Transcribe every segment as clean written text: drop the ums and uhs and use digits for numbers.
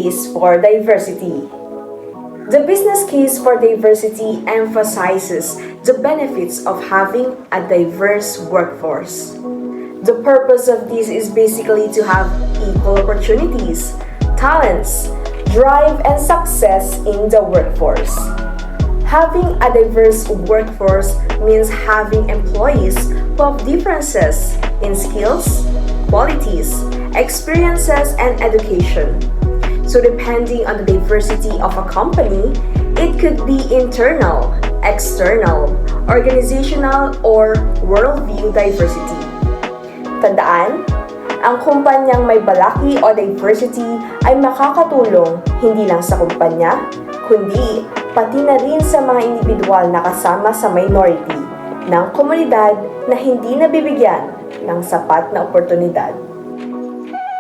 case for diversity. The business case for diversity emphasizes the benefits of having a diverse workforce. The purpose of this is basically to have equal opportunities, talents, drive, and success in the workforce. Having a diverse workforce means having employees who have differences in skills, qualities, experiences, and education. So depending on the diversity of a company, it could be internal, external, organizational, or worldview diversity. Tandaan, ang kumpanyang may balaki o diversity ay makakatulong hindi lang sa kumpanya, kundi pati na rin sa mga individual na kasama sa minority ng komunidad na hindi nabibigyan ng sapat na oportunidad.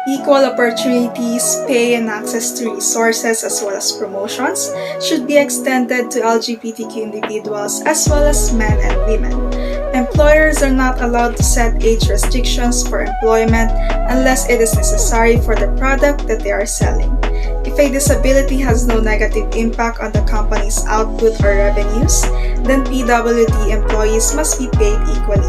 Equal opportunities, pay, and access to resources as well as promotions should be extended to LGBTQ individuals as well as men and women. Employers are not allowed to set age restrictions for employment unless it is necessary for the product that they are selling. If a disability has no negative impact on the company's output or revenues, then PWD employees must be paid equally.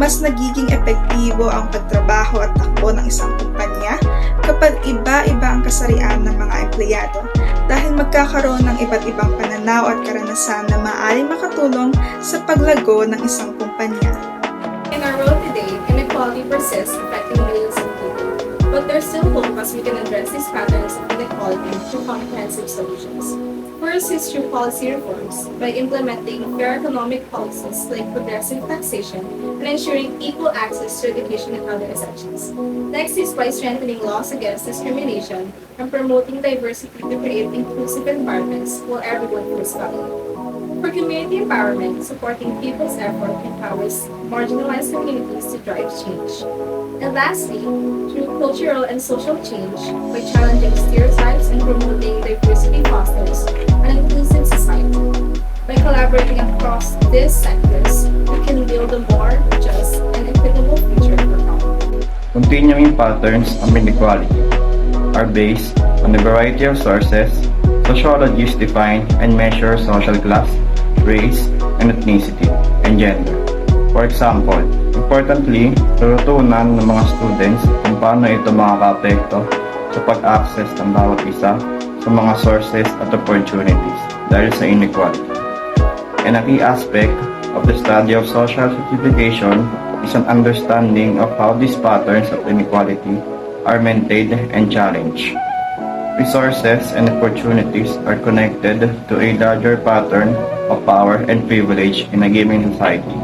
Mas nagiging epektibo ang pagtrabaho at takbo ng isang kumpanya kapag iba-iba ang kasarian ng mga empleyado dahil magkakaroon ng iba't ibang pananaw at karanasan na maaaring makatulong sa paglago ng isang kumpanya. In our world today, inequality persists, affecting millions of people. But there's still hope as we can address these patterns of inequality through comprehensive solutions. First is through policy reforms, by implementing fair economic policies like progressive taxation and ensuring equal access to education and other essentials. Next is by strengthening laws against discrimination and promoting diversity to create inclusive environments where everyone feels valued. For community empowerment, supporting people's effort empowers marginalized communities to drive change. And lastly, through cultural and social change, by challenging stereotypes and promoting diversity fosters an inclusive society. By collaborating across these sectors, we can build a more just and equitable future for all. Continuing patterns of inequality are based on a variety of sources. Sociologists define and measure social class, race, and ethnicity, and gender. For example, importantly, tututunan ng mga students kung paano ito makaka-apekto sa pag-access ng bawat isa sa mga sources at opportunities dahil sa inequality. And a key aspect of the study of social stratification is an understanding of how these patterns of inequality are maintained and challenged. Resources and opportunities are connected to a larger pattern of power and privilege in a given society.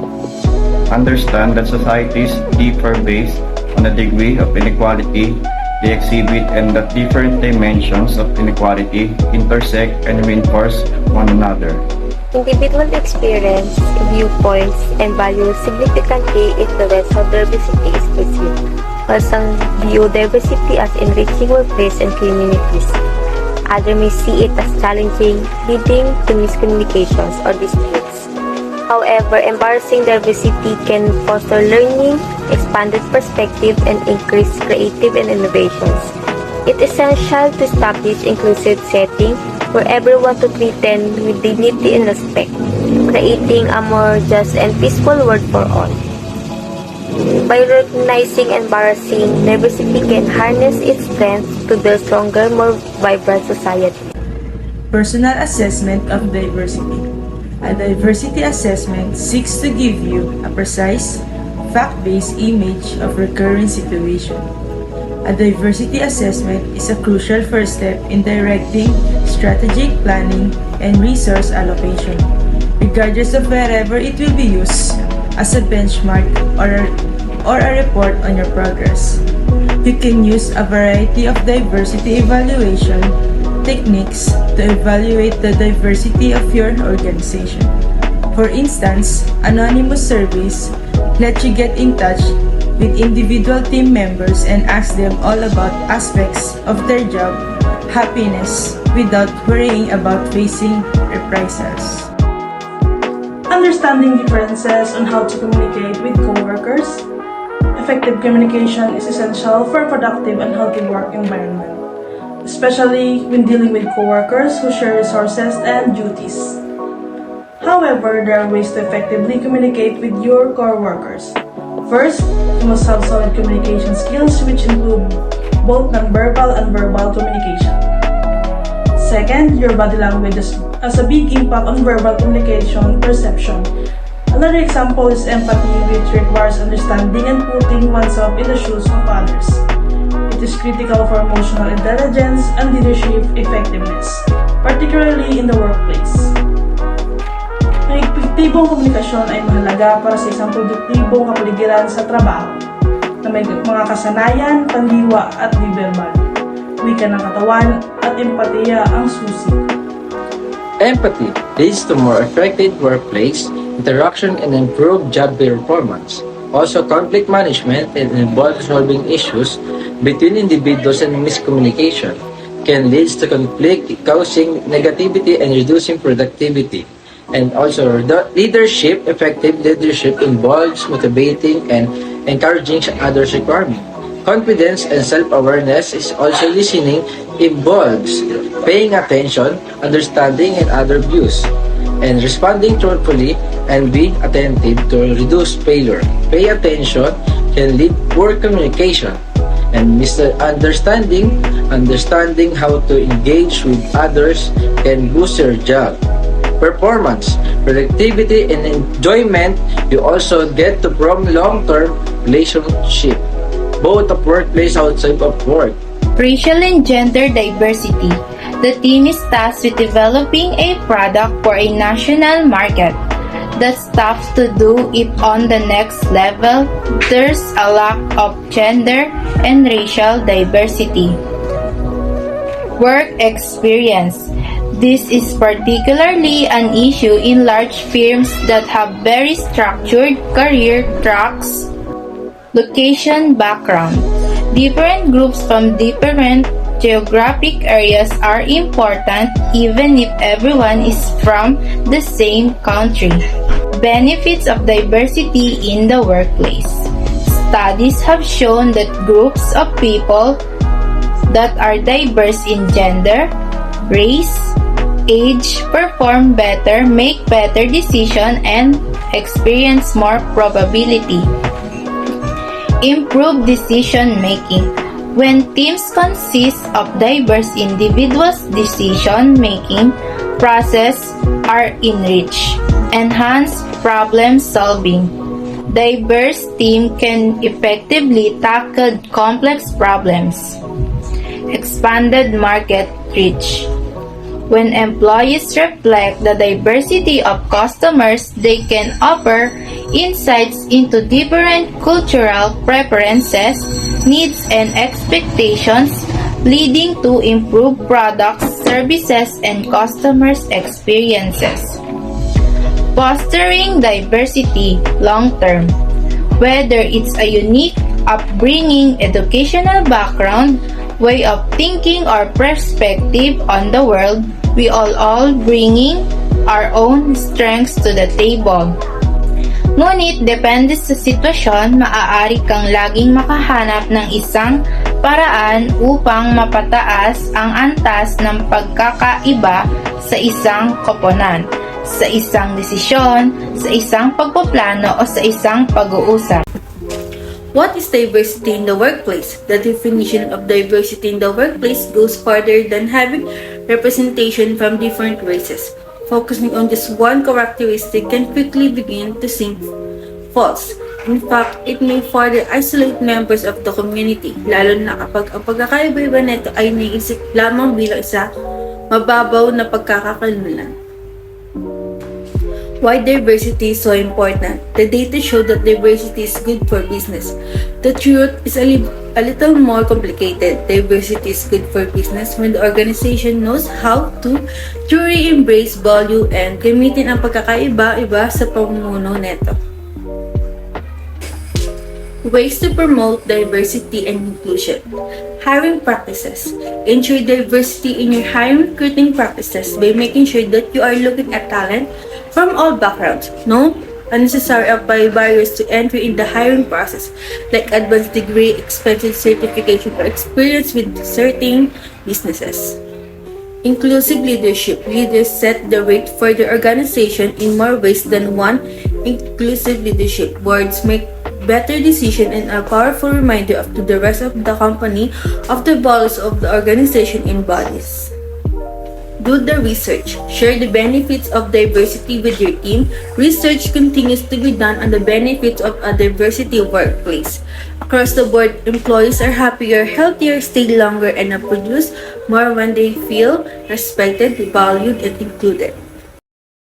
Understand that societies differ based on the degree of inequality they exhibit and that different dimensions of inequality intersect and reinforce one another. Individual experience, viewpoints, and values significantly influence how diversity is perceived, while some view diversity as enriching workplace and communities. Others may see it as challenging, leading to miscommunications or disputes. However, embracing diversity can foster learning, expanded perspective, and increase creative and innovations. It is essential to establish inclusive setting where everyone to treated with dignity and respect, creating a more just and peaceful world for all. By recognizing and embracing diversity can harness its strength to build stronger, more vibrant society. Personal assessment of diversity. A diversity assessment seeks to give you a precise, fact-based image of recurrent situation. A diversity assessment is a crucial first step in directing strategic planning and resource allocation, regardless of wherever it will be used as a benchmark or a report on your progress. You can use a variety of diversity evaluation techniques to evaluate the diversity of your organization. For instance, anonymous surveys let you get in touch with individual team members and ask them all about aspects of their job happiness without worrying about facing reprisals. Understanding differences on how to communicate with coworkers. Effective communication is essential for a productive and healthy work environment. especially when dealing with coworkers who share resources and duties. However, there are ways to effectively communicate with your coworkers. First, you must have solid communication skills which include both nonverbal and verbal communication. Second, your body language has a big impact on verbal communication perception. Another example is empathy, which requires understanding and putting oneself in the shoes of others. It is critical for emotional intelligence and leadership effectiveness, particularly in the workplace. Ang epektibong komunikasyon ay mahalaga para sa isang produktibong kapaligiran sa trabaho na may mga kasanayan, pandiwa at di-verbal, wika ng katawan at empatiya ang susi. Empathy leads to more effective workplace interaction and improved job performance. Also, conflict management and involved solving issues between individuals and miscommunication can lead to conflict, causing negativity and reducing productivity. And also, effective leadership involves motivating and encouraging others' requirements. Confidence and self-awareness is also listening involves paying attention, understanding and other views, and responding truthfully and being attentive to reduce failure. Pay attention can lead poor communication, and understanding how to engage with others can boost your job performance, productivity, and enjoyment. You also get to from long-term relationship, both of workplace outside of work. Racial and gender diversity. The team is tasked with developing a product for a national market. That's tough to do it on the next level. There's a lack of gender and racial diversity. Work experience. This is particularly an issue in large firms that have very structured career tracks. Location background. Different groups from different geographic areas are important even if everyone is from the same country. Benefits of diversity in the workplace. Studies have shown that groups of people that are diverse in gender, race, age perform better, make better decisions, and experience more probability. Improve decision making. When teams consist of diverse individuals, decision making process are enriched. Enhance problem solving. Diverse team can effectively tackle complex problems. Expanded market reach. When employees reflect the diversity of customers, they can offer insights into different cultural preferences, needs, and expectations, leading to improved products, services, and customers' experiences. Fostering diversity long-term. Whether it's a unique upbringing, educational background, way of thinking, or perspective on the world, we all bringing our own strengths to the table. Ngunit depende sa sitwasyon, maaari kang laging makahanap ng isang paraan upang mapataas ang antas ng pagkakaiba sa isang koponan, sa isang desisyon, sa isang pagpaplano o sa isang pag-uusap. What is diversity in the workplace? The definition of diversity in the workplace goes farther than having representation from different races. Focusing on just one characteristic can quickly begin to seem false. In fact, it may further isolate members of the community, lalo na kapag ang pagkakaiba-iba nito ay naiisip lamang bilang isa mababaw na pagkakakalimutan. Why diversity is so important? The data show that diversity is good for business. The truth is a little more complicated. Diversity is good for business when the organization knows how to truly embrace value and gamitin ang pagkakaiba-iba sa pamumuno neto. Ways to promote diversity and inclusion. Hiring practices. Ensure diversity in your hiring recruiting practices by making sure that you are looking at talent from all backgrounds. No unnecessary apply barriers to entry in the hiring process, like advanced degree, expensive certification, or experience with certain businesses. Inclusive leadership. Leaders set the rate for the organization in more ways than one. Inclusive leadership. Boards make better decisions and are powerful reminder to the rest of the company of the values of the organization in bodies. Do the research. Share the benefits of diversity with your team. Research continues to be done on the benefits of a diversity workplace. Across the board, employees are happier, healthier, stay longer, and produce more when they feel respected, valued, and included.